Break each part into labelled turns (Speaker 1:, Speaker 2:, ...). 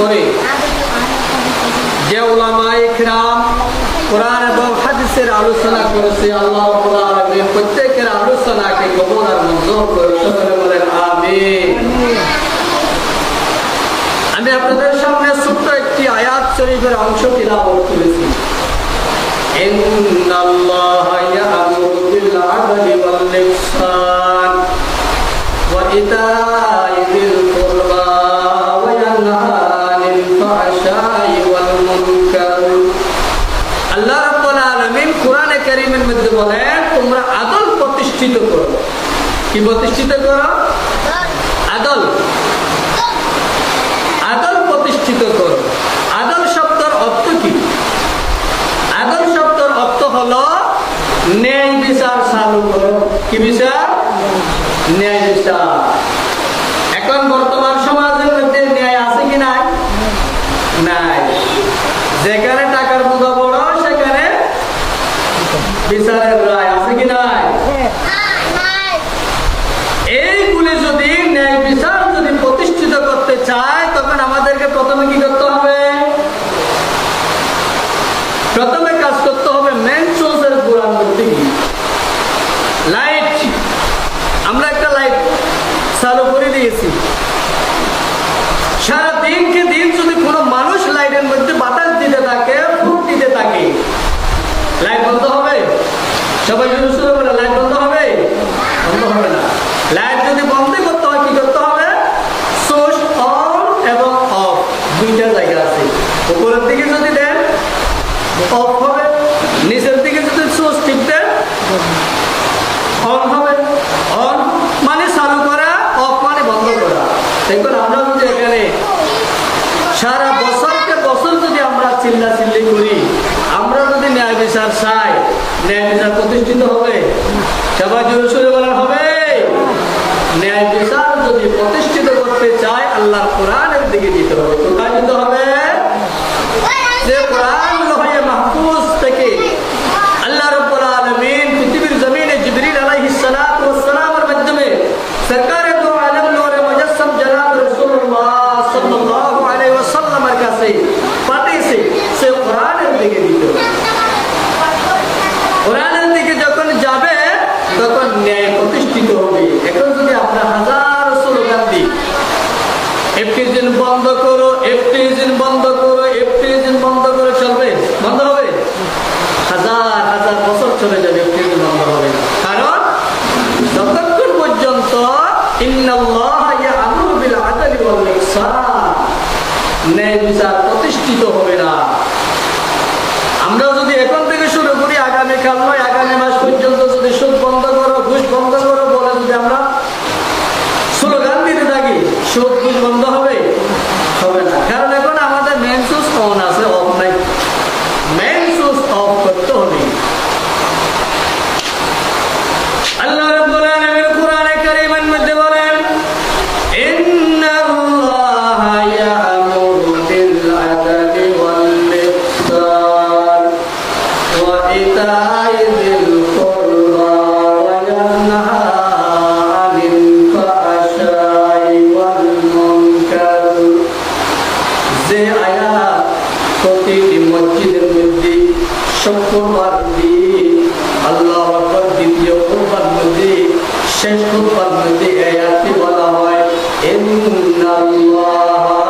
Speaker 1: করে যে উলামায়ে কিরাম কোরআন এবং হাদিসের আলোচনা করেছে, আল্লাহ রাব্বুল আলামিন প্রত্যেকের আলোচনাকে কবুল আর মঞ্জুর করে। সকলে বলেন আমিন। আমি আপনাদের সামনে ছোট্ট একটি আয়াত শরীফের অংশ তিলাওয়াত করেছি। ইন্নাল্লাহা ইয়া'মুরু বিল আদলি ওয়াল ইহসান ওয়া ইতা'i যিল কুরবা ওয়া ইয়ানহা আনিল ফাহশাই ওয়াল মুনকার। আল্লাহ রাব্বুল আলামিন কোরআনে কারীমের মধ্যে বলেন, তোমরা আদল প্রতিষ্ঠিত করো। কি প্রতিষ্ঠিত করো? আদল। আদল প্রতিষ্ঠিত করো। আদল শব্দের অর্থ কি? আদল শব্দের অর্থ হলো ন্যায় বিচার চালু করো। কি বিচার? ন্যায় বিচার। এখন বর্তমান সমাজের মধ্যে ন্যায় আছে কি নাই? নাই। যেখানে টাকার বোঝা বড় সেখানে বিচারের রায় আছে কি নাই? এইগুলি যদি ন্যায় বিচার যদি প্রতিষ্ঠিত করতে চায়, তখন আমাদেরকে প্রথমে কি করতে হবে? প্রথমে কাজ করতে হবে মেন সোর্সের কোরআন করতে গিয়ে। লাইট, আমরা একটা লাইট চালু করে দিয়েছি। সারা দিনকে দিন যদি কোনো মানুষ লাইটের মধ্যে বাতাস দিতে থাকে, ফুট দিতে থাকে, লাইট বন্ধ হবে? সবাই শুরু শুরু করে লাইট বন্ধ হবে? বন্ধ হবে না। লাইট যদি বন্ধ করতে হয়, কি করতে হবে? সুইচ অন এবং অফ দুইটা জায়গা আছে। উপরের দিকে যদি দেন অফ হবে, নিচের দিকে যদি সুইচ টিপ দেন অন হবে। অন মানে চালু করা, অফ মানে বন্ধ করা। দেখুন, আমরা যদি এখানে সারা বছরকে বছর যদি আমরা চিল্লাচিল্লি করি, আমরা যদি ন্যায় বিচার চাই, ন্যায় বিচার প্রতিষ্ঠিত হবে? সবাই জোরে সোরে বলেন হবে? ন্যায় বিচার যদি প্রতিষ্ঠিত করতে চায়, আল্লাহর কোরআনের দিকে যেতে হবে। কোথায় যেতে হবে? যে কোরআন লৌহে মাহফুজ থেকে আল্লাহ রাব্বুল আলামিন পৃথিবীর জমিনে জিবরিল আলাইহিস সালাতু ওয়াস সালামের মাধ্যমে সরকারে দো আলম নূরে মুজাসসাম জনাব রাসূলুল্লাহ সাল্লাল্লাহু আলাইহি ওয়াসাল্লামের কাছে পাঠিয়েছে। সে কোরআনের দিকে যেতে হবে। কোরআনের দিকে যখন যাবে, তখন ন্যায় প্রতিষ্ঠিত হবে। এখন যদি আমরা হাজার স্লোগান দিই, এফটিজিন বন্ধ করো, এফটিজিন বন্ধ করো, এফটিজিন বন্ধ করো, চলবে? বন্ধ হবে? হাজার হাজার বছর চলে যাবে, এফটিজিন বন্ধ হবে না। কারণ যতক্ষণ পর্যন্ত ইন্নাল্লাহা ইয়া'মুরু বিল আদলি ওয়াল ইহসান ন্যায় বিচার প্রতিষ্ঠিত হবে না। আমরা যদি এখন থেকে শুরু করি, আগামীকাল নয় আগামী মাস পর্যন্ত যদি সুদ বন্ধ করো, ঘুষ বন্ধ করো বলে যদি আমরা স্লোগান দিতে থাকি, সুদ ঘুষ বন্ধ হবে? হবে না। কারণ এখন আমাদের মেন সুইচ অন আছে, অফ নাই। মেন সুইচ অফ করতে হবে। আল্লাহ রাব্বুল আলামিন কোরআনে কারীমের মধ্যে বলেন, ইন্নাল্লাহা ইয়া'মুরু বিল আদলি ওয়াল ইহসান ওয়া ইতা'i যিল কুরবা ওয়া ইয়ানহা আনিল ফাহশাই ওয়াল মুনকার। যে আয়াত প্রতিটি মসজিদের মধ্যে শুক্রবার দিন আল্লাহ আকবার দ্বিতীয় খুতবার মধ্যে শেষ খুতবার মধ্যে আয়াতটি বলা হয়, ইন্নাল্লাহা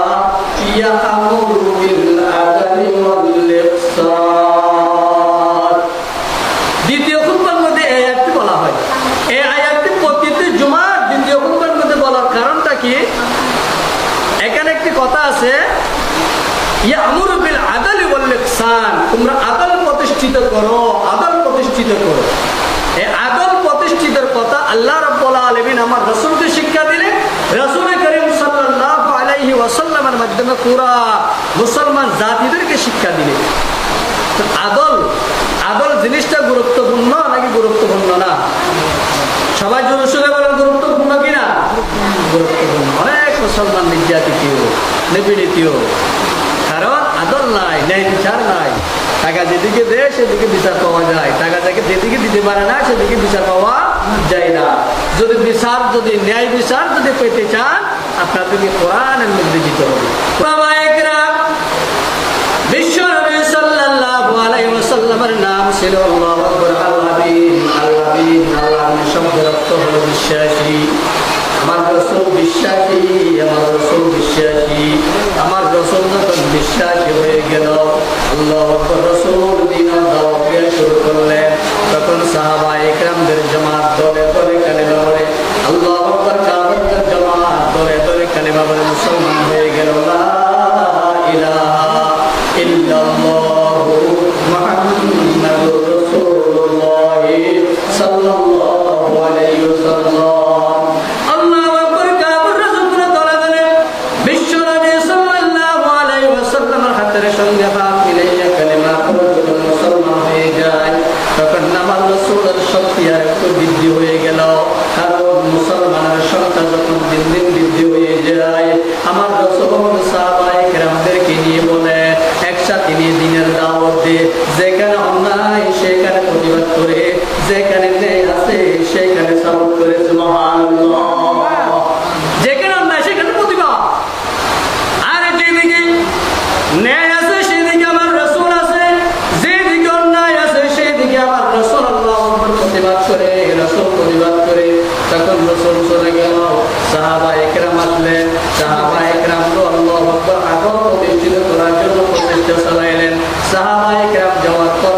Speaker 1: ইয়া'মুরু বিল আদলি ওয়াল ইহসান। দ্বিতীয় খুতবার মধ্যে এই আয়াতটি বলা হয়। এই আয়াতটি প্রতিটি জুমার দ্বিতীয় খুতবার মধ্যে বলার কারণটা কি? এখানে একটি কথা আছে, ইয়া'মুরু বিল আদলি ওয়াল ইহসান, তোমরা আদল প্রতিষ্ঠিত করো, আদল প্রতিষ্ঠিত করো। এই আদল প্রতিষ্ঠিতের কথা আল্লাহ রাব্বুল আলামিন আমার রাসূলকে শিক্ষা দিলেন। রাসূল করিম সাল্লাল্লাহু আলাইহি ওয়াসাল্লামের মাধ্যমে পুরা মুসলমান জাতিদেরকে শিক্ষা দিলেন। তো আদল, আদল জিনিসটা গুরুত্বপূর্ণ নাকি গুরুত্বপূর্ণ না? সবাই জোরে সোরে বলেন, গুরুত্বপূর্ণ কিনা? গুরুত্বপূর্ণ। অনেক মুসলমান নির্যাতিত, নিপীড়িত, কারণ আদল নাই, ন্যায় বিচার নাই। টাকা যেদিকে দেয় সেদিকে বিচার পাওয়া যায়, টাকা যেদিকে দিতে পারে না সেদিকে বিচার পাওয়া যায় না। যদি বিচার, যদি ন্যায় বিচার যদি পেতে চান, আপনাদেরকে কোরআনের মধ্যে যেতে হবে। ছিল আল্লাহু আকবার। আল-আমিন, আল-আমিন, আল-আমিন শব্দের অর্থ হলো বিশ্বাসী। আমার রাসূল বিশ্বাসী, আমার রাসূল বিশ্বাসী। আমার রাসূল যখন বিশ্বাসী হয়ে গেল, আল্লাহু আকবার, রাসূল দ্বীনের দাওয়াত দেওয়া শুরু করলেন। তখন সাহাবায়ে কেরামদের জামাত দলে দলে কালেমা পড়ে, আল্লাহু আকবার, কাফেরদের জামাত দলে দলে কালেমা পড়ে মুসলমান হয়ে গেল। লা ইলাহা ইল্লাল্লাহু মুহাম্মাদুর রাসূলুল্লাহ সাল্লাল্লাহু আলাইহি ওয়াসাল্লাম। আল্লাহু আকবার, কাফেররা যখন দলে দলে বিশ্ব নবী সাল্লাল্লাহু আলাইহি ওয়াসাল্লামের হাতের সঙ্গে হাত মিলাইয়া কালেমা পড়ে যখন মুসলমান হয়ে যায়, তখন আমার রাসূলের শক্তি আর একটু বৃদ্ধি হয়ে গেল। কারণ মুসলমানের সংখ্যা যখন দিন দিন বৃদ্ধি হয়ে যায়, আমার রাসূল সাহাবায়ে কেরামদেরকে নিয়ে বলে, একসাথে নিয়ে দ্বীনের দাওয়াত দে। যেখানে অন্যায় সেখানে প্রতিবাদ করে, যেখানে ন্যায় আছে সেখানে সাপোর্ট করে। সুবহানাল্লাহ। যেখানে অন্যায় সেখানে প্রতিবাদ, আর যেদিকে ন্যায় আছে সেদিকে আমার রাসূল আছে, যেদিকে অন্যায় আছে সেদিকে আমার রাসূল আল্লাহু আকবার প্রতিবাদ করে, রাসূল প্রতিবাদ করে। তখন রাসূল চলে গেল, সাহাবায়ে কেরাম আসলেন। সাহাবায়ে কেরাম আল্লাহু আকবার আগম প্রতিষ্ঠিত করার জন্য প্রচেষ্টা চালাইলেন। সাহাবায়ে কেরাম যাওয়ার পর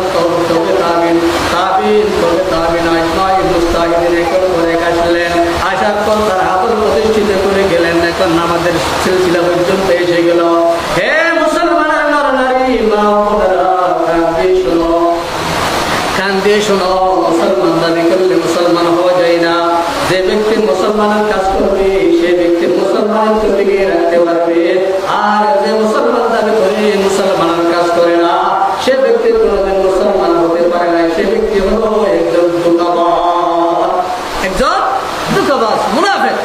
Speaker 1: তবে তাবিন, তাবিন তবে তাবিন, আজমাই মুস্তাহিদিন একর করে আসলেন। আসার পর তার হাতল প্রতিষ্ঠিত করে গেলেন। এখন আমাদের সিলসিলা পর্যন্ত এসে গেল। হে মুসলমানের নরনারী মা বোনেরা, কান দিয়ে শোনো, কান দিয়ে শোনো। মুসলমান দাবি করলে মুসলমান হওয়া যায় না। যে ব্যক্তি মুসলমানের কাজ করবে সে ব্যক্তি মুসলমানের চলিয়ে রাখতে পারবে। আর যে মুসলমান দাবি করে মুসলমানের কাজ করে না, সে ব্যক্তি কোনোদিন মুসলমান হতে পারে না। সে ব্যক্তি হলো একজন ধোঁকাবাজ, একজন ধোঁকাবাজ, মুনাফিক।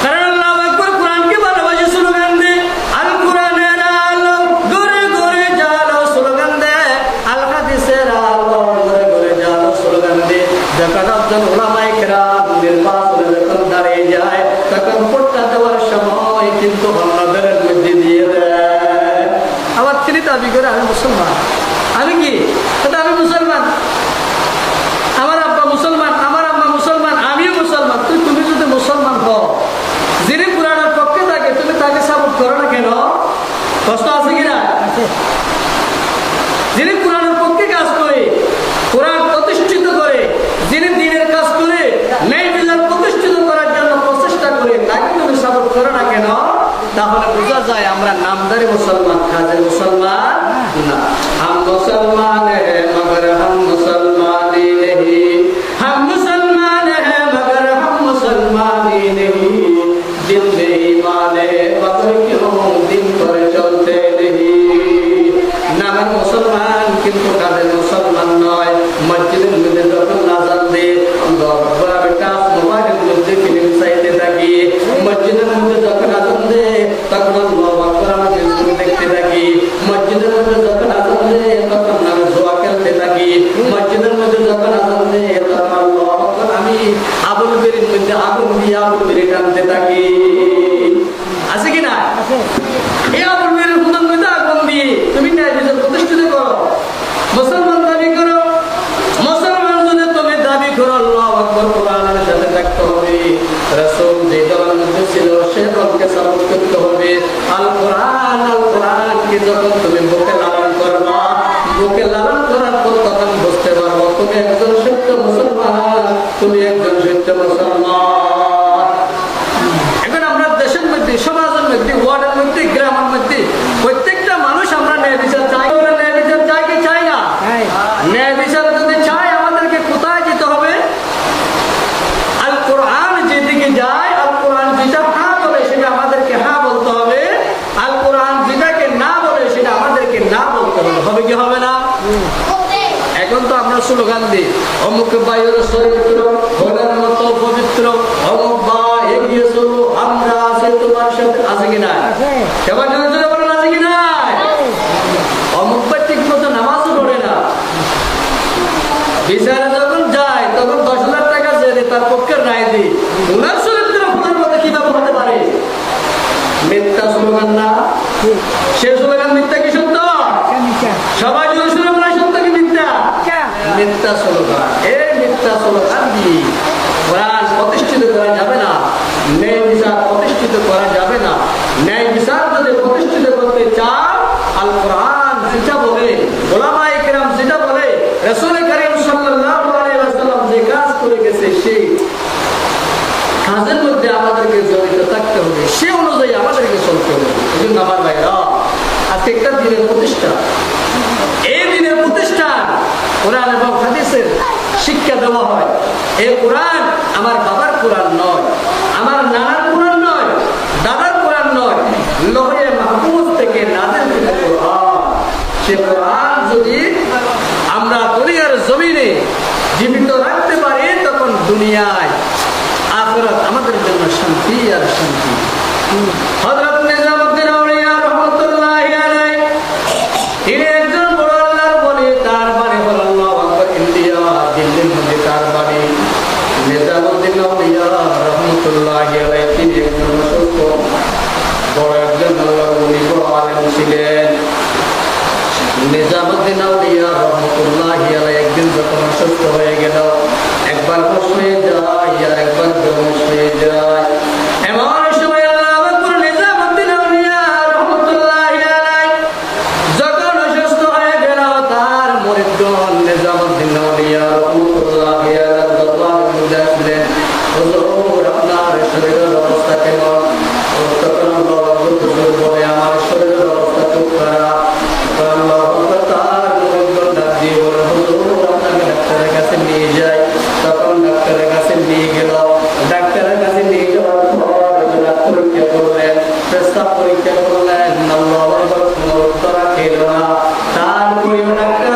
Speaker 1: কারণ আল্লাহু আকবার কোরআনকে ভালোবাসে স্লোগান দেয়, আল কোরআনের আলো ঘরে ঘরে জালো স্লোগান দেয়, আল হাদিসের আলো ঘরে ঘরে জালো স্লোগান দেয়। যখন একজন উলামায়ে কেরাম নির্বাচনে যখন দাঁড়িয়ে যায়, তখন ভোটটা দেওয়ার সময় কিন্তু অন্যদের মধ্যে দিয়ে দেয়। আবার তিনি দাবি করে আমি মুসলমান। আমি কি? আমি মুসলমান, আমার আব্বা মুসলমান, আমার আম্মা মুসলমান, আমিও মুসলমান। তুমি যদি মুসলমান হও, যিনি কোরআনের পক্ষে থাকে তুমি তাকে সাপোর্ট করো না কেন? কষ্ট আছে কিনা? যিনি কোরআনের পক্ষে কাজ করে, কোরআন প্রতিষ্ঠিত করে, যিনি দ্বীনের কাজ করে, ন্যায় বিচার প্রতিষ্ঠিত করার জন্য প্রচেষ্টা করে, তাকে তুমি সাপোর্ট করো না কেন? তাহলে বোঝা যায় আমরা নামদারি মুসলমান, কাজে মুসলমান না। হাম মুসলমান হ্যাঁ মগর হাম মুসলমানি নেহি, হাম মুসলমান হ্যাঁ মগর হাম মুসলমানি নেহি, দিল মে ঈমান है मगर क्यों दिन पर चलते नहीं। নামের মুসলমান কিন্তু কাজে মুসলমান নয়। মসজিদের মধ্যে যখন আযান দেয়, আল্লাহু আকবার, আমি টাচ মোবাইলের মধ্যে ফিল্ম চাইতে থাকি। মসজিদের মধ্যে যখন আযান দেয় তখন আল্লাহু আকবার আমি ফেসবুক দেখতে থাকি। মসজিদের মধ্যে যখন আযান দেয় তখন আমি জুয়া খেলতে থাকি। মসজিদের মধ্যে যখন আযান দেয় তখন আল্লাহু আকবার আমি আবুল বেরির মধ্যে আগুন দিয়ে আবুল বেরি টানতে থাকি। আছে কিনা? এই আবুল বেরির মধ্যে আগুন দিয়ে তুমি ন্যায় বিচার প্রতিষ্ঠিত করো, মুসলমান দাবি করো। মুসলমান যদি তুমি দাবি করো, আল্লাহু আকবার, কোরআনের সাথে থাকতে হবে। রাসূল যে দলের মধ্যে ছিল সে দলকে সাপোর্ট করতে হবে। আল কোরআনকে যখন তুমি বুকে লালন করবা, বুকে লালন করার পর তখন বুঝতে পারবো তুমি একজন সত্য মুসলমান, তুমি একজন সত্য মুসলমান। এখন আমরা দেশের মধ্যে, সমাজের মধ্যে, ওয়ার্ডের মধ্যে, গ্রামের মধ্যে প্রত্যেকটা মানুষ আমরা ন্যায় বিচার চাই। ন্যায় বিচার চাই কি চাই না? ন্যায় বিচার যদি চাই আমাদেরকে কোথায় যেতে হবে? আল কোরআন যেদিকে যায়, আল কোরআন যেটা হ্যাঁ বলে সেটা আমাদেরকে হ্যাঁ বলতে হবে। আল কোরআন যেটাকে না বলে সেটা আমাদেরকে না বলতে হবে। হবে কি হবে না? এখন তো আমরা স্লোগান দিই, অমুক বায়ুর চরিত্র ঘোড়ার মতো পবিত্র, অমুক বা এগিয়ে চলো, আমরা আছি তোমার সাথে। আছে কিনা? সবার জন্য বলেন আছে কিনা? অমুক বা ঠিক মতো নামাজও পড়ে না, বিচারে যখন যায় তখন 10,000 টাকা জেলে তার পক্ষে রায় দিই। ওনার চরিত্র ওনার মধ্যে কিভাবে হতে পারে? মিথ্যা স্লোগান না? সে স্লোগান মিথ্যা কি সত্য? সবাই যদি মিথ্যা স্লোগান। এই মিথ্যা স্লোগান দিয়ে কোরআন প্রতিষ্ঠিত করা যাবে না, ন্যায় বিচার প্রতিষ্ঠিত করা যাবে না। ন্যায় বিচার যদি প্রতিষ্ঠিত করতে চান, আল কোরআন যেটা বলে, ওলামায়ে কেরাম যেটা বলে, রাসূল করিম সাল্লাল্লাহু আলাইহি ওয়াসাল্লাম যে কাজ করে গেছে, সেই কাজের মধ্যে আমাদেরকে জড়িত থাকতে হবে, সে অনুযায়ী আমাদেরকে চলতে হবে। এই জন্য আমার ভাইরা, আজকে একটা দিনের প্রতিষ্ঠা, এই দিনের প্রতিষ্ঠান কোরআন এবং হাদিসের শিক্ষা দেওয়া হয়। এই কোরআন আমার বাবার কোরআন নয়, আমার নানার কোরআন নয়, দাদার কোরআন নয়, লৌহে মাহফুজ থেকে নাযিল কোরআন। সে কোরআন যদি আমরা দুনিয়ার জমিনে জীবিত রাখতে পারি, তখন দুনিয়ায় আখিরাত আমাদের জন্য শান্তি আর শান্তি। হযরত নিজামউদ্দিন আউলিয়া রাহমাতুল্লাহি আলাইহি, তিনি একজন বড় আল্লাহর ওলি। তার বাড়ি হলো নওয়াব ইন্ডিয়া, দিল্লির মধ্যে তার বাড়ি। নিজামউদ্দিন আউলিয়া রাহমাতুল্লাহি আলাইহি, তিনি একজন অসুস্থ বড় একজন আল্লাহর ওলি, বড় আলেম ছিলেন। নিজামউদ্দিন আউলিয়া রাহমাতুল্লাহি আলাইহি একদিন যখন অসুস্থ হয়ে গেল, একবার হুঁশ হয়ে যায় আর একবার বেহুঁশ হয়ে যায়। এমন সময় আল্লাহ আকবার, নিজামউদ্দিন আউলিয়া রাহমাতুল্লাহি আলাইহি যখন অসুস্থ হয়ে গেল, তার মুরিদগণ নিজামউদ্দিন আউলিয়া রাহমাতুল্লাহি আলাইহি দরবারে মধ্যে আসলেন, হুজুর আপনার শরীরের অবস্থা কেমন? তখন আল্লাহ আকবার বলে, আমার শরীরের অবস্থা খুব খারাপ। আল্লাহ আকবার, তার মুরিদগণ ডাক দিয়ে বলে, হুজুর আপনাকে ডাক্তারের কাছে নিয়ে যাই। তখন ডাক্তারের কাছে নিয়ে গেল। ডাক্তারের কাছে নিয়ে যাওয়ার পর ডাক্তার পরীক্ষা করলেন, প্রস্তাব পরীক্ষা করলেন। আল্লাহ আকবার, কোনো উত্তর খেল না। তারপরেও ডাক্তার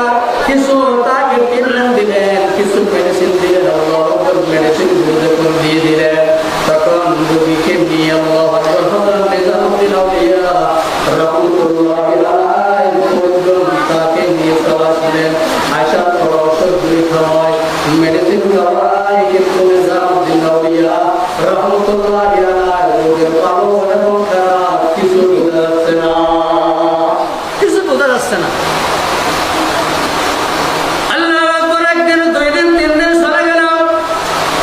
Speaker 1: কিছু তাকে ট্রিটমেন্ট দিলেন, কিছু মেডিসিন দিলেন। আল্লাহ আকবার, মেডিসিন যখন দিয়ে দিলেন, তখন রোগীকে নিয়ে আল্লাহ আকবার হযরত নিজামউদ্দিন আউলিয়া রাহমাতুল্লাহি আলাইহি তাকে নিয়ে চলে আসলেন। আসার পর ওষুধ খাওয়ায়, মেডিসিন খাওয়ায়, কিন্তু নিজামউদ্দিন আউলিয়া রাহমাতুল্লাহি আলাইহি রোগের ভালো এবং খারাপ কিছু বোঝা যাচ্ছে না, কিছু বোঝা যাচ্ছে না। আল্লাহু আকবার, একদিন, দুই দিন, তিন দিন চলে গেল।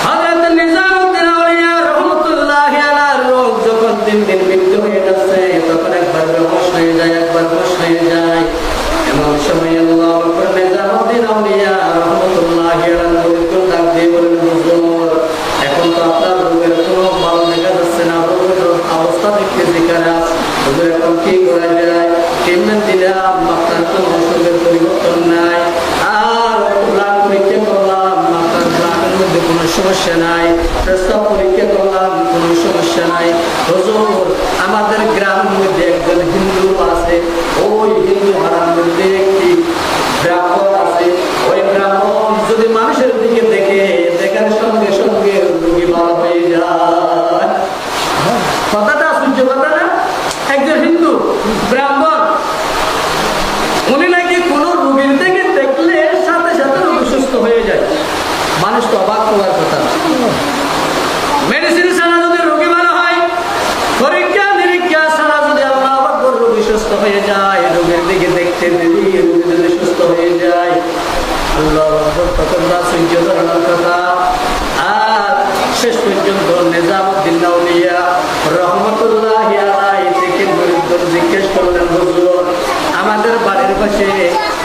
Speaker 1: হযরত নিজামউদ্দিন আউলিয়া রাহমাতুল্লাহি আলাইহি রোগ যখন দিন দিন মৃত্যু হয়ে যাচ্ছে, তখন একবার বেহুঁশ হয়ে যায়, একবার হুঁশ হয়ে যায়। এমন সময় আল্লাহু আকবার, নিজামউদ্দিন আউলিয়া রাহমাতুল্লাহি আলাইহি ডাক দিয়ে বলেন, হুজুর এখন তো আপনার রোগের কোনো ভালো দেখা যাচ্ছে না, রোগের অবস্থা দেখতেছি খারাপ। হুজুর এখন কি করা যায়? ট্রিটমেন্ট দিলাম, আপনার কোনো অসুখের পরিবর্তন নাই। আর ব্লাড পরীক্ষা করলাম, আপনার ব্লাডের মধ্যে কোনো সমস্যা নাই। প্রস্তাব পরীক্ষা করলাম, কোনো সমস্যা নাই। হুজুর আমাদের গ্রামের মধ্যে একজন হিন্দু আছে, ওই হিন্দু হারার মধ্যে একটি ব্রাহ্মণ আছে। ওই ব্রাহ্মণ যদি মানুষের দিকে দেখে, দেখার সঙ্গে সঙ্গে রোগী ভালো হয়ে যায়। কথাটা শুনছে, কথা না? একজন হিন্দু ব্রাহ্মণ, উনি নাকি কোন রোগীর দিকে দেখলে সাথে সাথে রোগী সুস্থ হয়ে যায়। মানুষ তো অবাক হওয়ার কথা। মেডিসিন ছাড়া যদি রোগী ভালো হয়, পরীক্ষা নিরীক্ষা ছাড়া যদি আল্লাহ আকবার রোগী সুস্থ হয়ে যায়, রোগীর দিকে দেখতে দেরি, রোগী যদি সুস্থ হয়ে যায়, আল্লাহ আকবার, তখন না সহ্য করার কথা। আর শেষ পর্যন্ত নিজামউদ্দিন আউলিয়া রাহমাতুল্লাহি আলাইহি থেকে মুরিদগণ জিজ্ঞেস করলেন, হুজুর আমাদের বাড়ির পাশে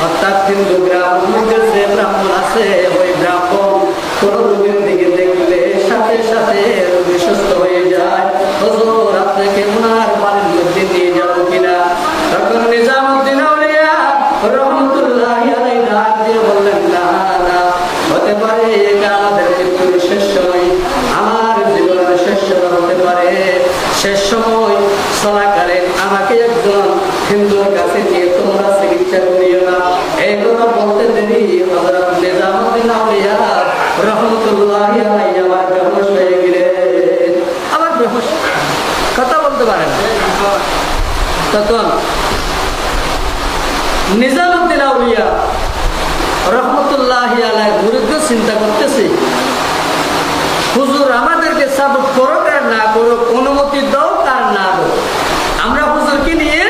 Speaker 1: অর্থাৎ হিন্দু গ্রামের মধ্যে যে ব্রাহ্মণ আছে, ওই ব্রাহ্মণ কোন রোগীর দিকে দেখলে সাথে সাথে রোগী সুস্থ হয়ে যায়। হুজুর আপনাকে ওনার বাড়ির মধ্যে নিয়ে যাবো কিনা? তখন নিজামউদ্দিন আউলিয়া রাহমাতুল্লাহি আলাইহি ডাক দিয়ে বললেন, না না, হতে পারে এটা আমাদের মৃত্যুর শেষ সময়, আমার জীবনের শেষ সময় হতে পারে। শেষ সময় চলাকালীন আমাকে একজন হিন্দুর কাছে নিয়ে তোমরা চিকিৎসা করিও না। এই কথা বলতে দেরি হযরত নিজামউদ্দিন আউলিয়া রাহমাতুল্লাহি আলাইহি আবার বেহুঁশ হয়ে গেলেন। আবার বেহুঁশ, কথা বলতে পারেন। তখন নিজামউদ্দিন আউলিয়া রাহমাতুল্লাহি আলাইহি মুরিদগণ চিন্তা করতেছে, হুজুর আমাদেরকে সাপোর্ট করো আর না করো, অনুমতি দাও আর না দাও, আমরা হুজুরকে নিয়ে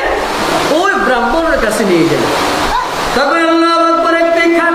Speaker 1: ওই ব্রাহ্মণের কাছে নিয়ে যাই। তবে আল্লাহু আকবার, একটি খাট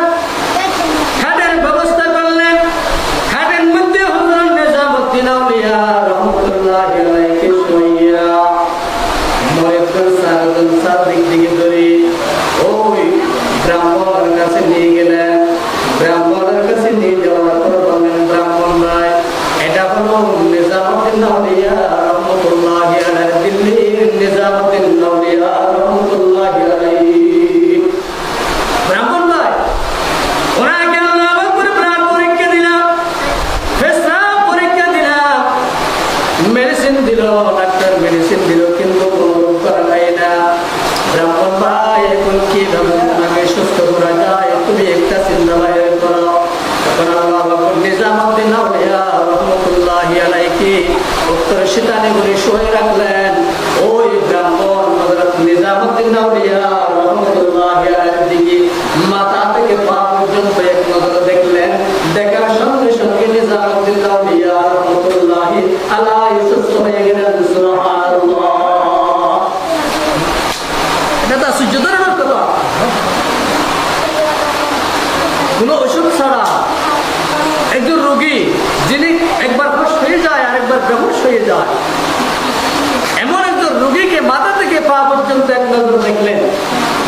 Speaker 1: এখন কিভাবে ওনাকে সুস্থ করা যায় তুমি একটা চিন্তা বাইরে করো। তখন আল্লাহ নিজামুদ্দিন আউলিয়া রহমতুল্লাহি আলাইহি উত্তর শীতানিগুলি শুয়ে রাখলেন। ওই ব্রাহ্মণ হযরত নিজামুদ্দিন আউলিয়া রহমতুল্লাহি আলাইহির দিকে মাথা থেকে পা পর্যন্ত এক নজর দেখলেন। দেখার সঙ্গে সঙ্গে নিজামুদ্দিন আউলিয়া রহমতুল্লাহি আলাইহি সুস্থ হয়ে গেলেন। সুবহানাল্লাহ। এটা তো আশ্চর্য ধরনের কথা। কোনো ওষুধ ছাড়া একজন রোগী যিনি একবার হুঁশ হয়ে যায় আর একবার বেহুশ হয়ে যায়, এমন একজন রোগীকে মাথা থেকে পা পর্যন্ত এক নজর দেখলেন।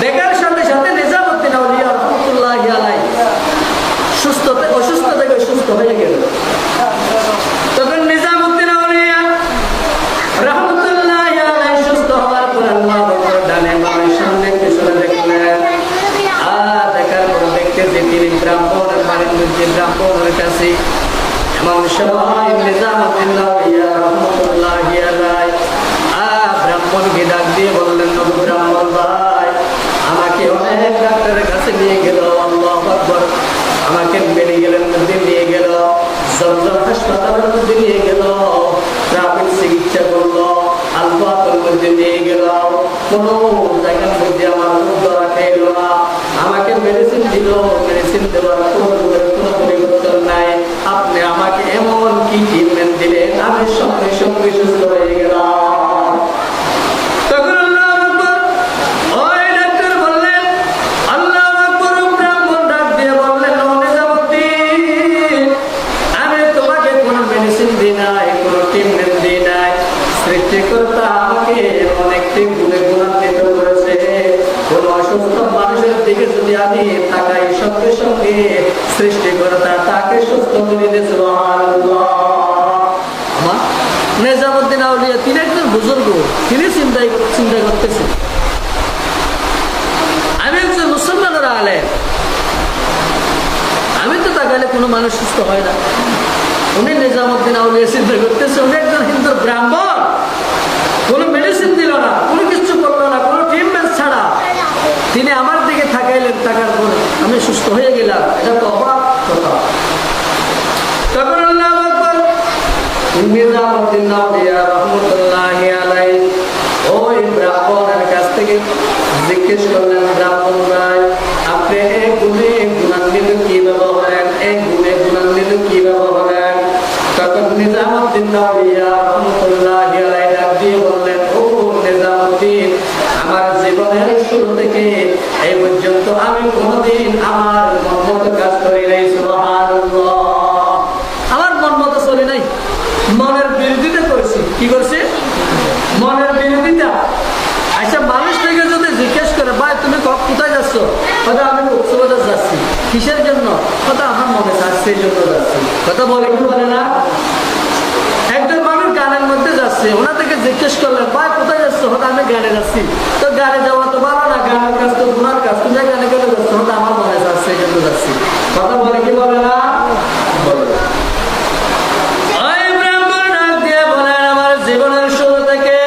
Speaker 1: দেখার সাথে সাথে নিজামুদ্দিন আউলিয়া রহমতুল্লাহি আলাইহি অসুস্থ থেকে সুস্থ হয়ে গেল। তখন নিজামুদ্দিন আউলিয়া রহমতুল্লাহি আলাইহি সুস্থ হওয়ার পর আল্লাহ ডানে বামে সামনে পিছনে দেখলেন। আর দেখার পর দেখতে যে তিনি ব্রাহ্মণের বাড়ির মধ্যে ব্রাহ্মণের কাছে এমন সময় নিজামুদ্দিন আউলিয়া রহমতুল্লাহি আলাইহি ব্রাহ্মণকে ডাক দিয়ে বললেন, নবী ব্রাহ্মণ ভাই, আমাকে অনেক ডাক্তারের কাছে নিয়ে গেল, আল্লাহু আকবার, আমাকে মেডিকেলের মধ্যে নিয়ে গেল, জমজম হাসপাতালের মধ্যে নিয়ে গেল, প্রাথমিক চিকিৎসা করলো, আলফাতের মধ্যে নিয়ে গেল, কোন জায়গার মধ্যে আমার ধরা খাইল না, আমাকে মেডিসিন দিল, মেডিসিন দেওয়ার কোনো পরিবর্তন নাই, আপনি আমাকে এমন কি ট্রিটমেন্ট দিলেন, আমি সঙ্গে সঙ্গে সুস্থ হয়ে গেলাম। সৃষ্টিকর্তা আমাকে অনেকটি গুণে গুণান্বিত করেছে। কোন অসুস্থ মানুষের দিকে যদি আমি তাকাই, সঙ্গে সঙ্গে সৃষ্টিকর্তা তাকে সুস্থ করে দিয়েছে। সুবহানাল্লাহ। নিজামুদ্দিন আউলিয়া তিনি একজন বুজুর্গ, তিনি চিন্তা করতেছেন আমি একজন মুসলমানের আলেম, আমি তো তাকালে কোনো মানুষ সুস্থ হয় না। উনি নিজামুদ্দিন আউলিয়া চিন্তা করতেছে উনি একজন হিন্দু ব্রাহ্মণ, কোনো মেডিসিন দিল না, কোনো কিছু করলো না, কোনো ট্রিটমেন্ট ছাড়া তিনি আমার দিকে তাকাইলেন, তাকার পরে আমি সুস্থ হয়ে গেলাম। এটা তো অবাক কথা। তখন আল্লাহু আকবার নিজামুদ্দিন আউলিয়া রহমতুল্লাহি আলাইহি ওই ব্রাহ্মণের কাছ থেকে জিজ্ঞেস করলেন, ব্রাহ্মণ ভাই, আপনি এই গুণে গুণান্বিত কিভাবে হলেন, এই গুণে গুণান্বিত কিভাবে হলেন? তখন নিজামুদ্দিন আউলিয়া রহমতুল্লাহি আলাইহি ডাক দিয়ে বললেন, ও নিজামুদ্দিন, আমার জীবনের শুরু থেকে এই পর্যন্ত আমি কোনোদিন আমার মন মতো কাজ করি নাই। সুবহানাল্লাহ। আমার মন মতো চলি নাই, মনের বিরোধিতা করেছি। কি করছি? মনের বিরোধিতা। আচ্ছা, মানুষ থেকে যদি জিজ্ঞেস করে, ভাই তুমি কোথায় যাচ্ছ? কথা আমি কক্সবাজার যাচ্ছি। কিসের জন্য? কথা আমার মনে চাচ্ছে এই জন্য যাচ্ছি। কথা বলে কি বলে না? একজন মানুষ গানের মধ্যে যাচ্ছে, ওনা থেকে জিজ্ঞেস করলেন, ভাই কোথায় যাচ্ছ? হয়তো আমি গানে যাচ্ছি। তো গানে যাওয়া তো ভালো না, গানের কাজ তো গুনার কাজ, তুমি গানে কেন যাচ্ছ? হয়তো আমার মনে চাচ্ছে এই জন্য যাচ্ছি। কথা বলে কি বলে না? বলে। আমার জীবনের শুরু থেকে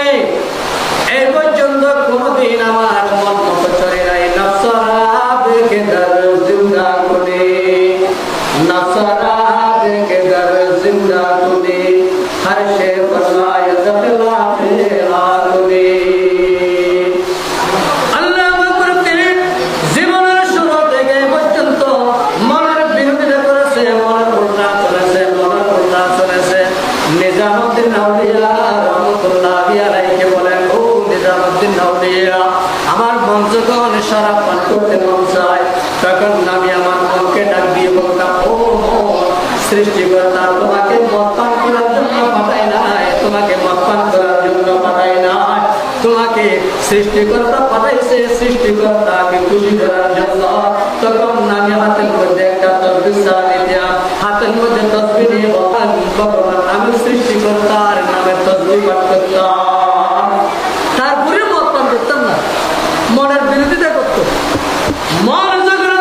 Speaker 1: এই পর্যন্ত কোনদিন আমার মন মতো চলে নাই। নফসরা দেখে দর জিন্দা করে, নফসরা দেখে দর জিন্দা করে, হর শে ফরমায় যতলা ফে আলুনি। আল্লাহ আকবার। তিনি জীবনের শুরু থেকে পর্যন্ত মনের বিরোধিতা করেছে, মনের উল্টা চলেছে, মনের উল্টা চলেছে। নিজামুদ্দিন আউলিয়া রহমতুল্লাহি আলাইহি বলেন, ও নিজামুদ্দিন আউলিয়া, আমার মন যখন শরাব পান করতে মন চায়, তখন আমি আমার মনকে ডাক দিয়ে বলতাম, ও সৃষ্টিকর্তা তোমাকে মদ পান করার জন্য পাঠায় নাই, তোমাকে মদ পান করার জন্য পাঠায় নাই, তোমাকে সৃষ্টিকর্তা পাঠাইছে সৃষ্টিকর্তাকে খুশি করার জন্য। তখন আমি হাতের মধ্যে একটা তসবিহ চালিয়ে দিলাম, হাতের মধ্যে তসবিহ নিয়ে বলতাম, ভগবান আমি সৃষ্টিকর্তার নামে তসবিহ পাঠ করতাম। তারপরে মদ পান করতাম না, মনের বিরোধিতা করতো। মন যখন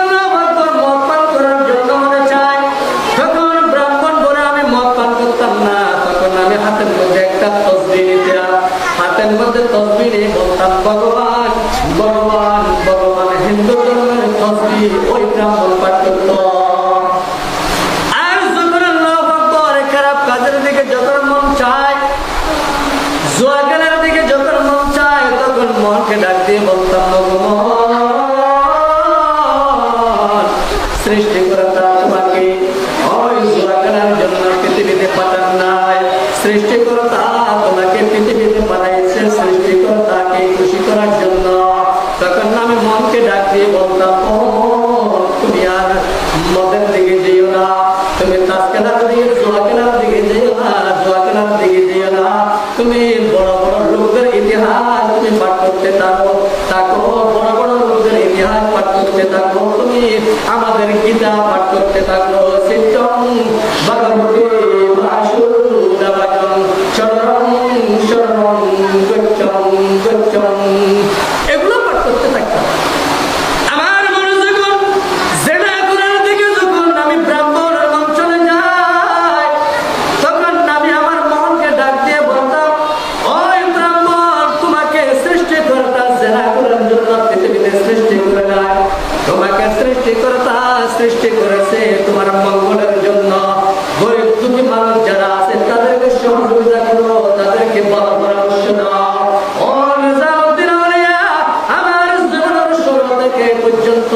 Speaker 1: মদ পান করার জন্য মনে চায়, তখন ব্রাহ্মণ বলে আমি মদ পান করতাম না। তখন আমি হাতের মধ্যে একটা তসবিহ নিতাম, হাতের মধ্যে তসবিহ নিয়ে বলতাম, ভগবান ভগবান ভগবান ধরনের তসবিহ ওই ব্রাহ্মণ পাঠ করত। আর যখন আল্লাহু আকবার খারাপ কাজের দিকে যখন মন চায়, জুয়া খেলার দিকে যখন মন চায়, তখন মনকে ডাক দিয়ে বলতাম, সৃষ্টিকর্তা তোমাকে ওই জুয়া খেলার জন্য পৃথিবীতে পাঠান নাই, সৃষ্টিকর্তা তোমাকে পৃথিবীতে পাঠাইছে সৃষ্টিকর্তাকে খুশি করার জন্য। তখন আমি মনকে ডাক দিয়ে বলতাম, ও তুমি আর মদের দিকে যেও না, তুমি তাস খেলার দিকে জুয়া খেলার দিকে যেও না, জুয়া খেলার দিকে যেও না, তুমি বড় বড় লোকদের ইতিহাস তুমি পাঠ করতে থাকো, বড় বড় লোকদের ইতিহাস পাঠ করতে থাকো, তুমি আমাদের গীতা পাঠ করতে থাকো, সিদ্ধং ভগবতী ভাসুদেবায়ং শরণং শরণং গচ্ছং গচ্ছং, এগুলো পাঠ করতে থাকতাম। আমার মনে যখন জেনা করার দিকে যখন আমি ব্রাহ্মণের মন চলে যাই, তখন আমি আমার মনকে ডাক দিয়ে বলতাম, ওই ব্রাহ্মণ তোমাকে সৃষ্টিকর্তা জেনা করার জন্য পৃথিবীতে সৃষ্টি করে নাই, তোমাকে সৃষ্টিকর্তা সৃষ্টি করেছে তোমার মঙ্গলের জন্য। গরিব দুঃখী মানুষ যারা আছে তাদেরকে সহযোগিতা করো, তাদেরকে বড় পরামর্শ দাও। ও নিজামুদ্দিন আউলিয়া, আমার জীবনের শুরু থেকে পর্যন্ত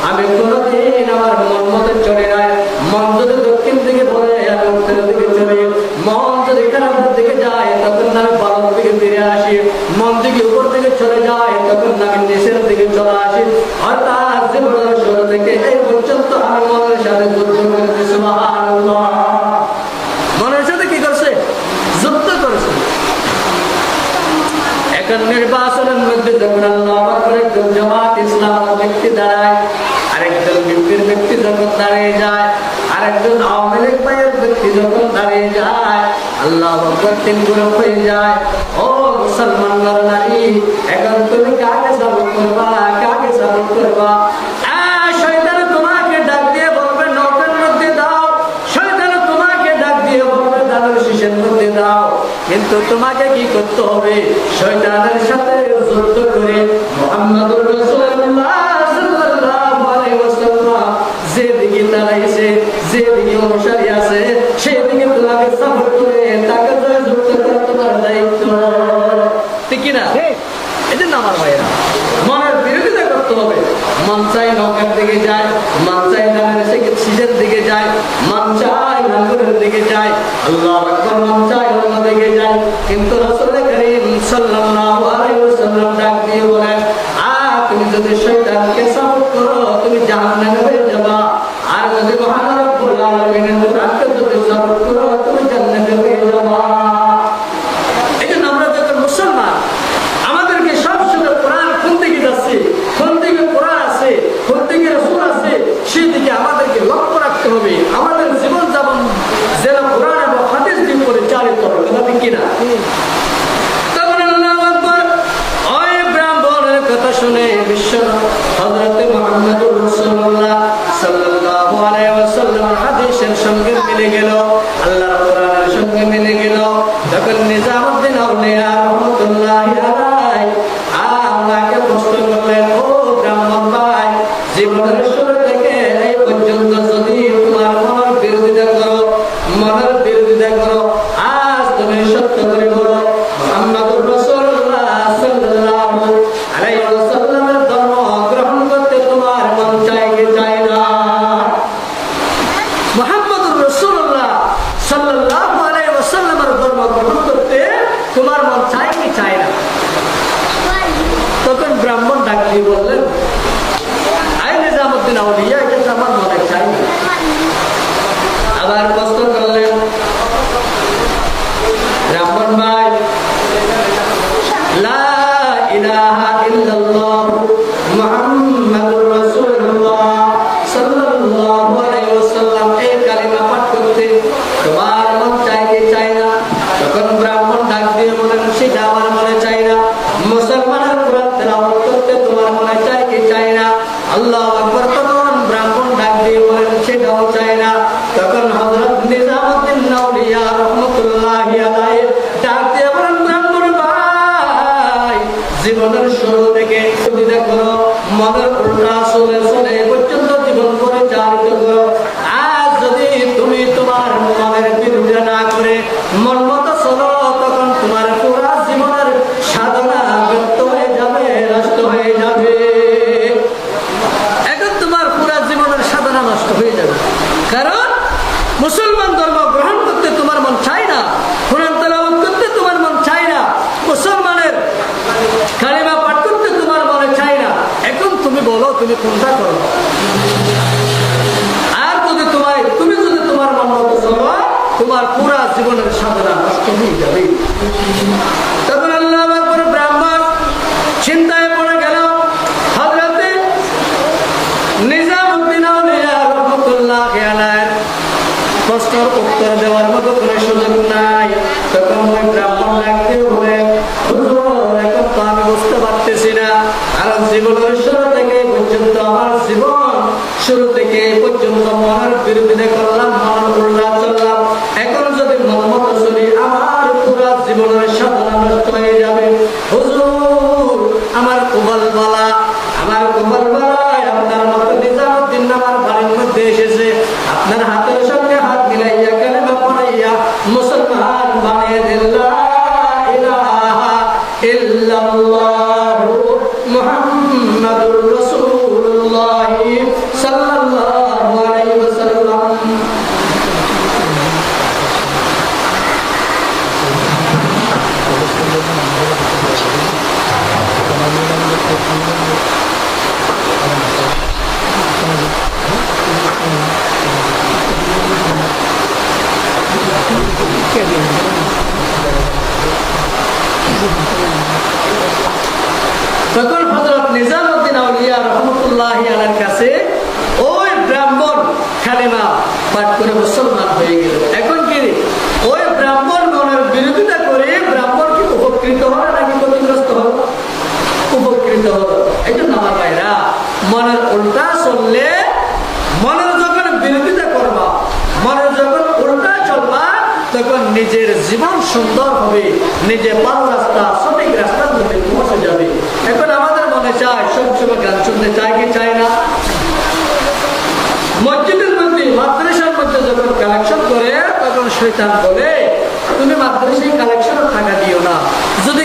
Speaker 1: আমি কোনোদিন আমার মন মতো চলে নাই। মন যদি দক্ষিণ দিকে বলে আমি উত্তরের দিকে চলি, মন যদি খারাপের দিকে যায় তখন আমি ভালোর দিকে ফিরে আসি, মন দিকে উপর দিকে চলে যায় তখন আমি নিচের দিকে চলে আসি। অর্থাৎ জীবনের শুরু থেকে এই পর্যন্ত আমি মনের সাথে যুদ্ধ করেছি। সুবহানাল্লাহ, মনের সাথে কি করছে? যুদ্ধ করেছে। এখন নির্বাচনের মধ্যে যখন আল্লাহ আকবার একজন জামাত ইসলাম ব্যক্তি দাঁড়ায়, আরেকজন বিএনপির ব্যক্তি যখন দাঁড়িয়ে যায়, আরেকজন আওয়ামী লীগ পায়ের ব্যক্তি যখন দাঁড়িয়ে যায়, আল্লাহ আকবার তিন গ্রুপ হয়ে যায়। ও মুসলমান নারী, এখন তুমি কাকে সাপোর্ট করবা, কাকে সাপোর্ট করবা? শয়তান তোমাকে ডাক দিয়ে বলবে নৌকার মধ্যে দাও, শয়তান তোমাকে ডাক দিয়ে বলবে দানের শীষের মধ্যে দাও, কিন্তু তোমাকে কি করতে হবে? শয়তানের সাথে যুদ্ধ করে মুহাম্মদুর রাসূলুল্লাহ সাল্লাল্লাহু আলাইহি ওয়াসাল্লাম যেদিকে দাঁড়াইছে, যেদিকে অনুসারী আছে, সেদিকে তোমাকে সাপোর্ট করে তাকে যুক্ত করা তোমার দায়িত্ব, ঠিক কিনা? এই জন্য আমার ভাইরা মনের বিরোধিতা করতে হবে। মন চাই নৌকার দিকে যায়, মন চাই দানের শীষের দিকে যায়, মন চাই নাঙ্গলের দিকে যায়, আল্লাহু আকবার, মন চাই অন্য দিকে যায়। কিন্তু রাসূল করিম সাল্লাল্লাহু আলাইহি ওয়াসাল্লাম ডাক দিয়ে বলেন, তুমি যদি শয়তানকে সাপোর্ট করো তুমি জাহান্নামে হয়ে যাবা, আর যদি মহান রব্বুল আলামিনের কোরআনকে যদি সাপোর্ট করো তুমি জান্নাতে হয়ে যাবা। এই জন্য আমরা যখন মুসলমান, আমাদেরকে সবসময় কোরআন কোন দিকে যাচ্ছে, কোন দিকে কোরআন আছে, কোন দিকে রাসূল আছে, সেদিকে আমাদেরকে লক্ষ্য রাখতে হবে। আমাদের জীবন যাপন যেন কোরআন এবং হাদিস দিয়ে পরিচালিত হবে, কথা ঠিক কিনা? তখন আল্লাহু আকবার, ওই ব্রাহ্মণের কথা শুনে বিশ্ব হযরত মুহাম্মদুর রাসূলুল্লাহ সাল্লাল্লাহু আলাইহি ওয়াসাল্লাম হাদিসের সঙ্গে মিলে গেল, আল্লাহর কোরআনের সঙ্গে মিলে গেল। তখন নিজামুদ্দিন আউলিয়া রাহমাতুল্লাহি আলাইহি আল্লাহকে প্রশ্ন করলেন, ও ব্রাহ্মণ ভাই, জীবনের শুরু থেকে এই পর্যন্ত যদি তোমার মনের বিরোধিতা করো, মনের বিরোধিতা করো, আজ তুমি সত্য করে বলো মুহাম্মদুর রাসূলুল্লাহ সাল্লাল্লাহু আলাইহি ওয়াসাল্লামের ধর্ম গ্রহণ করতে তোমার মন চাই কি চাই না? মুহাম্মদুর রাসূলুল্লাহ সাল্লাল্লাহু আলাইহি ওয়াসাল্লামের ধর্ম গ্রহণ করতে তোমার মন চাই কি চাই না? তখন ব্রাহ্মণ ডাক দিয়ে বললেন, আই নিজামুদ্দিন আউলিয়া, এটা আমার মনে চাই না। আবার প্রশ্ন করলেন, ব্রাহ্মণ ভাই, লা ইলাহা ইল্লাল্লাহ মুহাম্মাদুর রাসূলুল্লাহ সাল্লাল্লাহু আলাইহি ওয়াসাল্লাম এই কালিমা পাঠ করতে তোমার মন চাই কি চাই না? তখন ব্রাহ্মণ ডাক দিয়ে বলেন, সেটা আমার মনে চাই না। মুসলমানের কোরআন তেলাওয়াত করতে তোমার মনে চাই কি চাই না? আল্লাহু আকবার। তখন ব্রাহ্মণ ডাক দিয়ে বলেন, সেটাও চাই না। তখন হযরত নিজামুদ্দিন আউলিয়া রাহমাতুল্লাহি আলাইহি ডাক দিয়ে বলেন, ব্রাহ্মণ ভাই, জীবনের শুরু থেকে দেখো মনের উল্টা চলে চলে পর্যন্ত জীবন পরিচালিত করো। আজ যদি তুমি তোমার মনের বিরুদ্ধে না করে মন মতো চলো, তখন তোমার পুরা জীবনের সাধনা ব্যর্থ হয়ে যাবে, নষ্ট হয়ে যাবে। এখন তোমার পুরা জীবনের সাধনা নষ্ট হয়ে যাবে, কারণ মুসলমান ধর্ম গ্রহণ করতে তোমার মন চাই না, কোরআন তেলাওয়াত করতে তোমার মন চাই না, মুসলমানের কালিমা পাঠ করতে তোমার মনে চাই না। এখন তুমি বলো তুমি কোনটা করো? আর যদি তুমি যদি তোমার মন মতো চলো, তোমার পুরা জীবনের সাধনা নষ্ট হয়ে যাবে। তখন আল্লাহ আকবার ব্রাহ্মণ চিন্তায় পড়ে গেল। হযরতে নিজামউদ্দিন আউলিয়া রাহমাতুল্লাহ আলাইহি প্রশ্নের উত্তর দেওয়ার মতো কোনো সুযোগ নাই। তখন ওই ব্রাহ্মণ ডাকতে বলে, হুজুর এখন তো আমি বুঝতে পারতেছি না, কারণ জীবনের শুরু থেকে পর্যন্ত আমার জীবন শুরু থেকে পর্যন্ত মনের বিরোধিতা করলাম, মনের উল্টা চললাম। এখন যদি মন মতো চলি আমার পুরা জীবনের সাধনা নষ্ট হয়ে যাবে। হুজুর আমার কুবল বালা, আমার কুবল বালায় আপনার মতো নিজামউদ্দিন আমার বাড়ির মধ্যে এসেছে, আপনার হাতের সঙ্গে হাত মিলাইয়া কালেমা পড়াইয়া মুসলমান বানিয়ে দিল। লা ইলাহা ইল্লাল্লাহু মুহাম্মাদুর রাসূলুল্লাহ সাল্লাল্লাহু আলাইহি ওয়াসাল্লাম। তখন হযরত নিজামউদ্দিন আউলিয়া রাহমাতুল্লাহ আলাইহির কাছে ওই ব্রাহ্মণ কালেমা পাঠ করে মুসলমান হয়ে গেল। এখন কি ওই ব্রাহ্মণ মনের বিরোধিতা করে ব্রাহ্মণ কি উপকৃত হবে নাকি ক্ষতিগ্রস্ত হবে? উপকৃত হবে। এই জন্য আমার ভাইরা, মনের উল্টা চললে, মনের যখন বিরোধিতা করবা, মনের যখন উল্টা চলবা, তখন নিজের জীবন সুন্দর হবে, নিজে ভালো রাস্তা সঠিক রাস্তার মধ্যে পৌঁছে যাবে। এখন আমাদের মনে চায় সবসময় গান শুনতে চাই কি চাই না? মসজিদের মধ্যে মাদ্রাসার মধ্যে যখন কালেকশন করে তখন শয়তান বলে তুমি মাদ্রাসায় কালেকশন টাকা দিও না, যদি